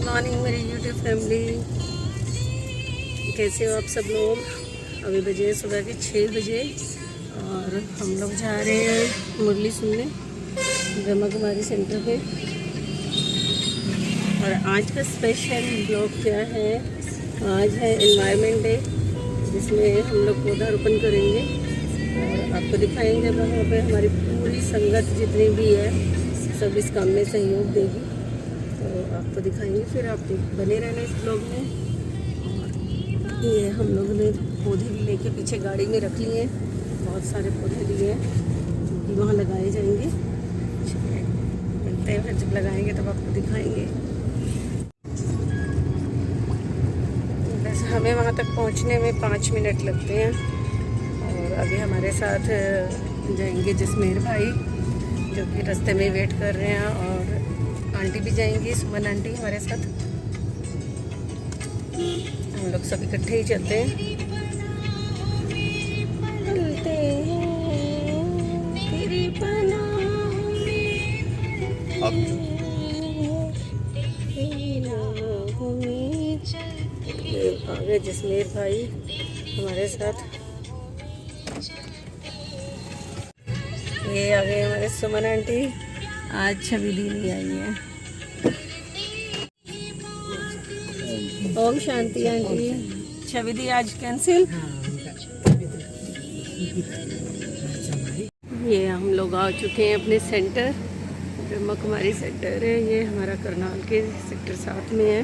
Morning मेरी YouTube family, कैसे हो आप सब लोग। अभी बजे सुबह के 6 बजे और हम लोग जा रहे हैं मुरली सुनने ब्रह्मा कुमारी सेंटर पे। और आज का स्पेशल ब्लॉग क्या है, आज है एनवायरनमेंट डे जिसमें हम लोग पौधारोपण करेंगे और आपको दिखाएंगे। वहाँ पे हमारी पूरी संगत जितनी भी है सब इस काम में सहयोग देगी, तो आपको दिखाएंगे। फिर आप बने रहना इस ब्लॉग में। और ये हम लोगों ने पौधे भी लेके पीछे गाड़ी में रख लिए हैं, बहुत सारे पौधे लिए हैं जो कि वहाँ लगाए जाएंगे। मिलते हैं फिर जब लगाएंगे तब आपको दिखाएंगे। बस हमें वहाँ तक पहुँचने में 5 मिनट लगते हैं। और अभी हमारे साथ जाएंगे जसमेर भाई जो कि रास्ते में वेट कर रहे हैं, और आंटी भी जाएंगी, सुमन आंटी हमारे साथ। हम लोग सब इकट्ठे ही चलते हैं। चलते हैं तेरी पनाह में, आगे जसमेर भाई हमारे साथ। ये आ गए हमारे सुमन आंटी, आज छवि दी नहीं आई है। ओम शांति आंटी, छवि दी आज कैंसिल। ये हम लोग आ चुके हैं अपने सेंटर, ब्रह्मा कुमारी सेंटर है ये हमारा, करनाल के सेक्टर 7 में है।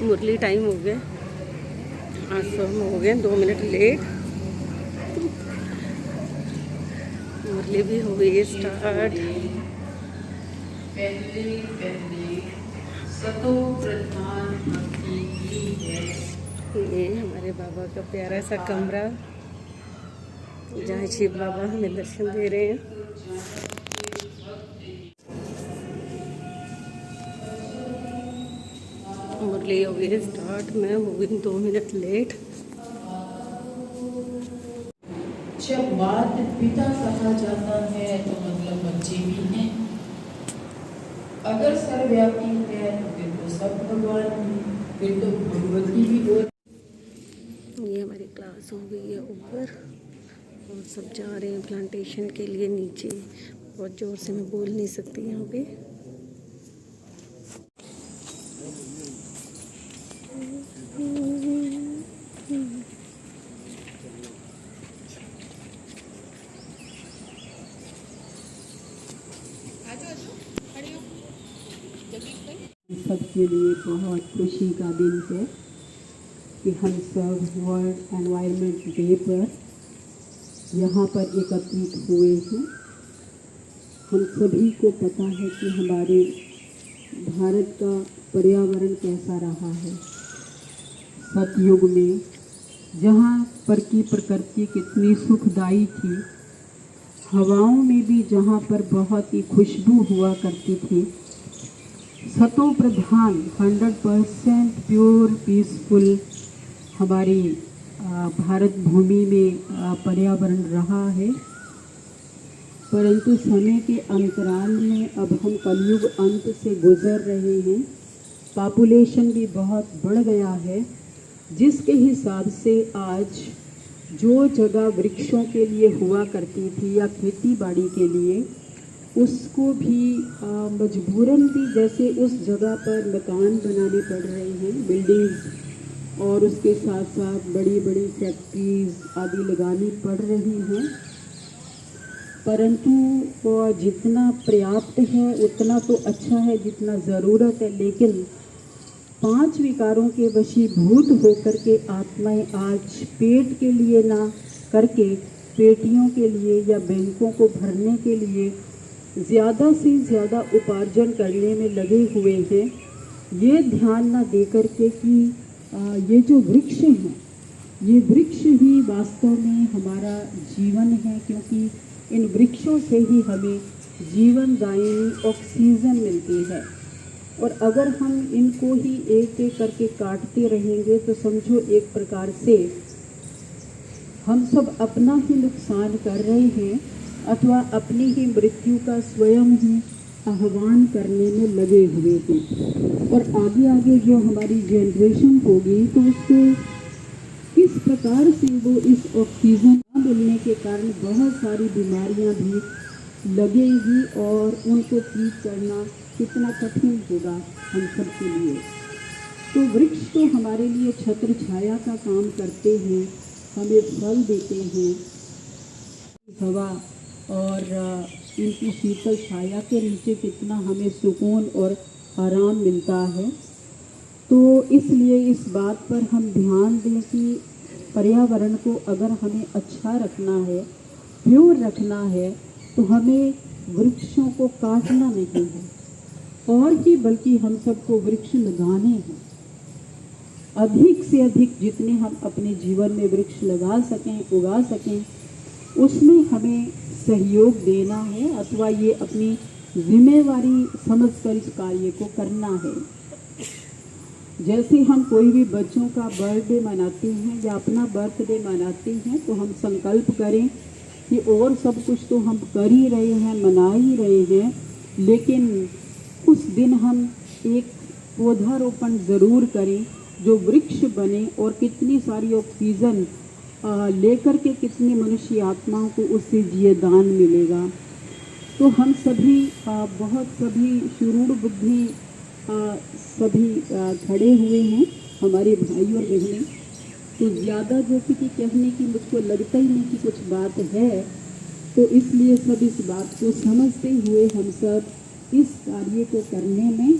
मुरली टाइम हो गया, आज तो हम हो गए 2 मिनट लेट। मुरली भी हो गई स्टार्ट। ये हमारे बाबा का प्यारा सा कमरा जहाँ शिव बाबा हमें दर्शन दे रहे हैं। मुरली हो गई स्टार्ट, मैं हो गई 2 मिनट लेट। जब माता पिता कहा जाता है तो मतलब बच्चे भी हैं। अगर सर्वव्यापी है तो फिर तो सब भगवान है, फिर तो भगवती भी हो। ये हमारी क्लास हो गई है ऊपर और सब जा रहे हैं प्लांटेशन के लिए नीचे। बहुत ज़ोर से मैं बोल नहीं सकती यहाँ पे। सबके लिए बहुत खुशी का दिन है कि हम सब वर्ल्ड एनवायरनमेंट डे पर यहाँ पर एकत्रित हुए हैं। हम सभी को पता है कि हमारे भारत का पर्यावरण कैसा रहा है। सतयुग में जहाँ पर की प्रकृति कितनी सुखदायी थी, हवाओं में भी जहाँ पर बहुत ही खुशबू हुआ करती थी, सतो प्रधान 100% प्योर पीसफुल हमारी भारत भूमि में पर्यावरण रहा है। परंतु समय के अंतराल में अब हम कलयुग अंत से गुजर रहे हैं। पॉपुलेशन भी बहुत बढ़ गया है, जिसके हिसाब से आज जो जगह वृक्षों के लिए हुआ करती थी या खेती बाड़ी के लिए, उसको भी मजबूरन भी जैसे उस जगह पर मकान बनाने पड़ रहे हैं, बिल्डिंग्स, और उसके साथ साथ बड़ी बड़ी फैक्ट्रीज आदि लगानी पड़ रही हैं। परंतु जितना पर्याप्त है उतना तो अच्छा है जितना ज़रूरत है, लेकिन 5 विकारों के वशीभूत होकर के आत्माएं आज पेट के लिए ना करके पेटियों के लिए या बैंकों को भरने के लिए ज़्यादा से ज़्यादा उपार्जन करने में लगे हुए हैं। ये ध्यान ना दे करके कि ये जो वृक्ष हैं, ये वृक्ष ही वास्तव में हमारा जीवन है, क्योंकि इन वृक्षों से ही हमें जीवनदायिनी ऑक्सीजन मिलती है। और अगर हम इनको ही एक एक करके काटते रहेंगे तो समझो एक प्रकार से हम सब अपना ही नुकसान कर रहे हैं, अथवा अपनी ही मृत्यु का स्वयं ही आह्वान करने में लगे हुए थे। और आगे आगे जो हमारी जनरेशन होगी तो उसको किस प्रकार से वो इस ऑक्सीजन न मिलने के कारण बहुत सारी बीमारियां भी लगेंगी और उनको ठीक करना कितना कठिन होगा हम सब के लिए। तो वृक्ष तो हमारे लिए छत्र छाया का काम करते हैं, हमें फल देते हैं, हवा और इनकी शीतल छाया के नीचे कितना हमें सुकून और आराम मिलता है। तो इसलिए इस बात पर हम ध्यान दें कि पर्यावरण को अगर हमें अच्छा रखना है, प्योर रखना है, तो हमें वृक्षों को काटना नहीं है और ही बल्कि हम सबको वृक्ष लगाने हैं। अधिक से अधिक जितने हम अपने जीवन में वृक्ष लगा सकें, उगा सकें, उसमें हमें सहयोग देना है अथवा ये अपनी जिम्मेवारी समझकर इस कार्य को करना है। जैसे हम कोई भी बच्चों का बर्थडे मनाते हैं या अपना बर्थडे मनाते हैं तो हम संकल्प करें कि और सब कुछ तो हम कर ही रहे हैं, मना ही रहे हैं, लेकिन उस दिन हम एक पौधारोपण ज़रूर करें जो वृक्ष बने और कितनी सारी ऑक्सीजन लेकर के कितनी मनुष्य आत्माओं को उससे जीवदान मिलेगा। तो हम सभी बहुत सभी शुरूढ़ बुद्धि सभी खड़े हुए हैं, हमारे भाई और बहनें। तो ज़्यादा जैसे कि कहने की मुझको लगता ही नहीं कि कुछ बात है, तो इसलिए सब इस बात को समझते हुए हम सब इस कार्य को करने में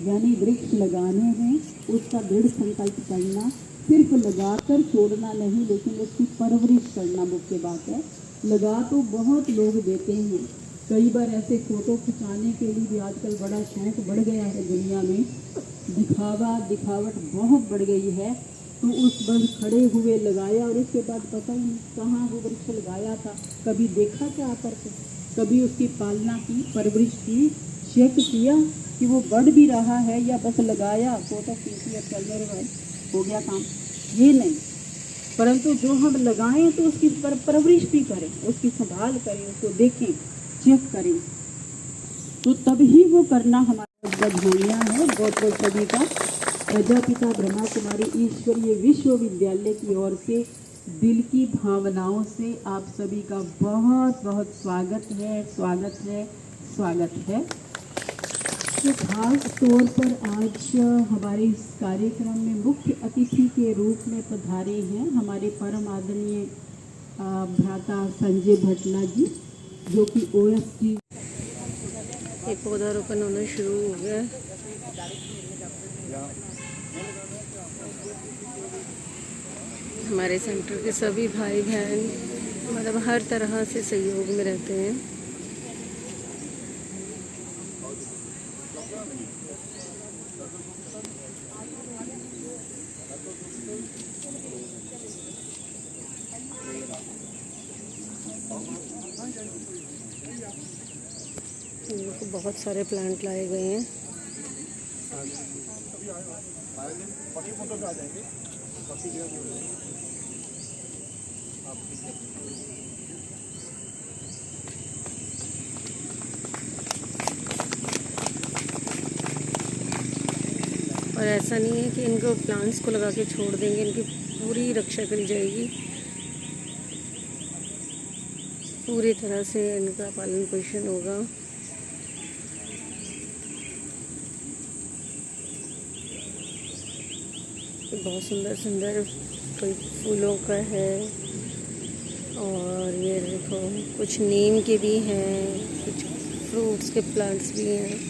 यानी वृक्ष लगाने में उसका दृढ़ संकल्प करना, सिर्फ लगाकर छोड़ना नहीं लेकिन उसकी परवरिश करना मुख्य बात है। लगा तो बहुत लोग देते हैं, कई बार ऐसे फ़ोटो खिंचाने के लिए भी आजकल बड़ा शौक बढ़ गया है दुनिया में, दिखावट बहुत बढ़ गई है। तो उस बस खड़े हुए लगाया और उसके बाद पता ही नहीं कहाँ वो वृक्ष लगाया था, कभी देखा क्या आकर के, कभी उसकी पालना की, परवरिश की, चेक किया कि वो बढ़ भी रहा है या बस लगाया, फोटो खींची और चल रहा हो गया काम, ये नहीं। परंतु जो हम लगाएं तो उसकी परवरिश भी करें, उसकी संभाल करें, उसको देखें, चेक करें, तो तभी वो करना हमारा बधाइयाँ है। बहुत बहुत सभी का प्रजापिता ब्रह्मा कुमारी ईश्वरीय विश्वविद्यालय की ओर से दिल की भावनाओं से आप सभी का बहुत बहुत स्वागत है, स्वागत है, स्वागत है। तो खास तौर पर आज हमारे इस कार्यक्रम में मुख्य अतिथि के रूप में पधारे हैं हमारे परम आदरणीय भ्राता संजय भटना जी, जो कि OSG एक पौधारोपण होना शुरू हो गया। हमारे सेंटर के सभी भाई बहन मतलब हर तरह से सहयोग में रहते हैं। बहुत सारे प्लांट लाए गए हैं। और ऐसा नहीं है कि इनको प्लांट्स को लगा के छोड़ देंगे, इनकी पूरी रक्षा करी जाएगी, पूरी तरह से इनका पालन पोषण होगा। बहुत सुंदर सुंदर कोई फूलों का है और ये देखो कुछ नीम के भी हैं, कुछ फ्रूट्स के प्लांट्स भी हैं।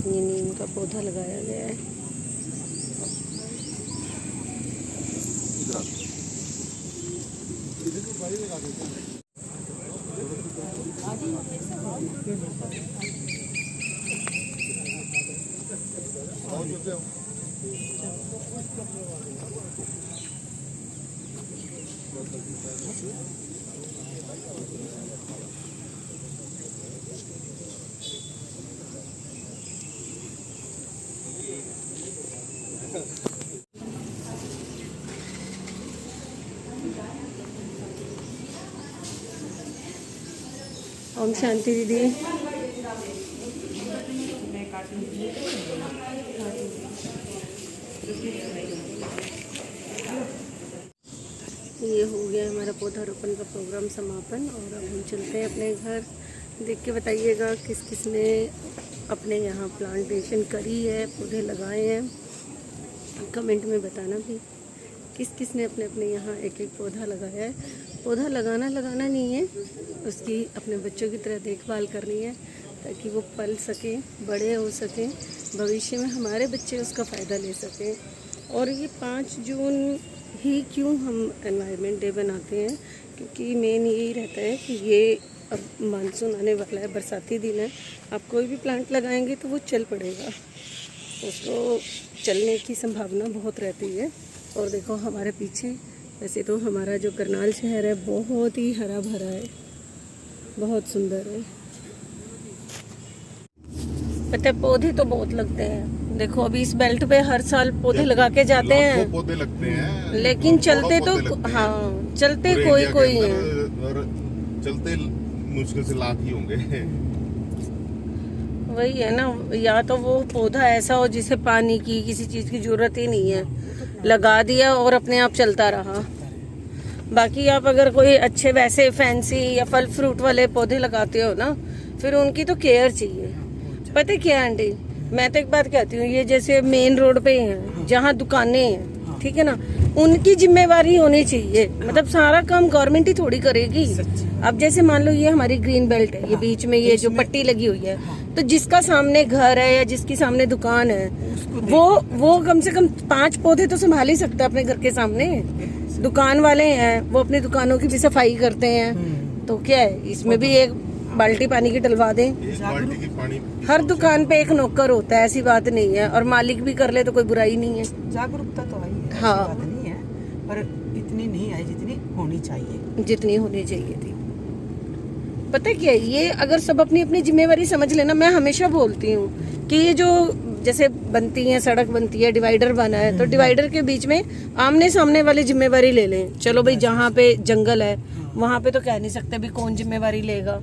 ये नीम का पौधा लगाया गया है। ओम शांति दीदी। ये हो गया हमारा पौधारोपण का प्रोग्राम समापन और अब हम चलते हैं अपने घर। देख के बताइएगा किस किस ने अपने यहाँ प्लांटेशन करी है, पौधे लगाए हैं। कमेंट में बताना भी किस किस ने अपने अपने यहाँ एक एक पौधा लगाया है। पौधा लगाना नहीं है, उसकी अपने बच्चों की तरह देखभाल करनी है ताकि वो पल सकें, बड़े हो सकें, भविष्य में हमारे बच्चे उसका फ़ायदा ले सकें। और ये 5 जून ही क्यों हम एनवायरनमेंट डे बनाते हैं, क्योंकि मेन यही रहता है कि ये अब मानसून आने वाला है, बरसाती दिन है। आप कोई भी प्लांट लगाएंगे तो वो चल पड़ेगा, उसको चलने की संभावना बहुत रहती है। और देखो हमारे पीछे, वैसे तो हमारा जो करनाल शहर है बहुत ही हरा भरा है, बहुत सुंदर है। पता है पौधे तो बहुत लगते हैं। देखो अभी इस बेल्ट पे हर साल पौधे लगा के जाते हैं, पौधे लगते हैं, लेकिन चलते तो हाँ चलते कोई कोई है, और चलते मुश्किल से लाख ही होंगे। वही है ना, या तो वो पौधा ऐसा हो जिसे पानी की किसी चीज की जरूरत ही नहीं है, लगा दिया और अपने आप चलता रहा। बाकी आप अगर कोई अच्छे वैसे फैंसी या फल फ्रूट वाले पौधे लगाते हो ना, फिर उनकी तो केयर चाहिए। पता है क्या आंटी, मैं तो एक बात कहती हूँ, ये जैसे मेन रोड पे हैं जहाँ दुकानें हैं, ठीक है ना, उनकी जिम्मेवारी होनी चाहिए। मतलब सारा काम गवर्नमेंट ही थोड़ी करेगी। अब जैसे मान लो ये हमारी ग्रीन बेल्ट है, ये बीच में ये जो पट्टी लगी हुई है, तो जिसका सामने घर है या जिसकी सामने दुकान है, वो कम से कम 5 पौधे तो संभाल ही सकता है अपने घर के सामने। दुकान वाले हैं वो अपनी दुकानों की भी सफाई करते हैं, तो क्या है, इसमें भी एक बाल्टी पानी की डलवा दें। बाल्टी की पानी हर दुकान पे एक नौकर होता है, ऐसी बात नहीं है, और मालिक भी कर ले तो कोई बुराई नहीं है। जागरूकता तो आई है, हाँ, ऐसी बात नहीं है, पर इतनी नहीं आई जितनी होनी चाहिए, जितनी होनी चाहिए थी। पता है क्या, ये अगर सब अपनी अपनी जिम्मेवारी समझ लेना, मैं हमेशा बोलती हूँ कि ये जो जैसे बनती है सड़क बनती है, डिवाइडर बना है, तो डिवाइडर के बीच में आमने सामने वाली जिम्मेवारी ले लें। चलो भाई जहाँ पे जंगल है वहाँ पे तो कह नहीं सकते भी कौन जिम्मेवारी लेगा।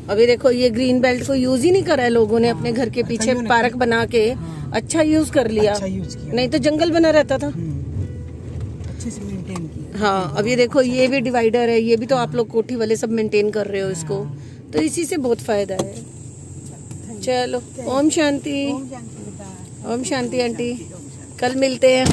अभी देखो ये ग्रीन बेल्ट को यूज ही नहीं करा है लोगों ने, अपने घर के पीछे पार्क बना के अच्छा यूज कर लिया, अच्छा यूज किया, नहीं तो जंगल बना रहता था। अच्छे से मेंटेन किया। हाँ, अब ये देखो ये भी डिवाइडर है, ये भी तो आप लोग कोठी वाले सब मेंटेन कर रहे हो इसको, तो इसी से बहुत फायदा है। चलो ओम शांति। ओम शांति आंटी, कल मिलते हैं।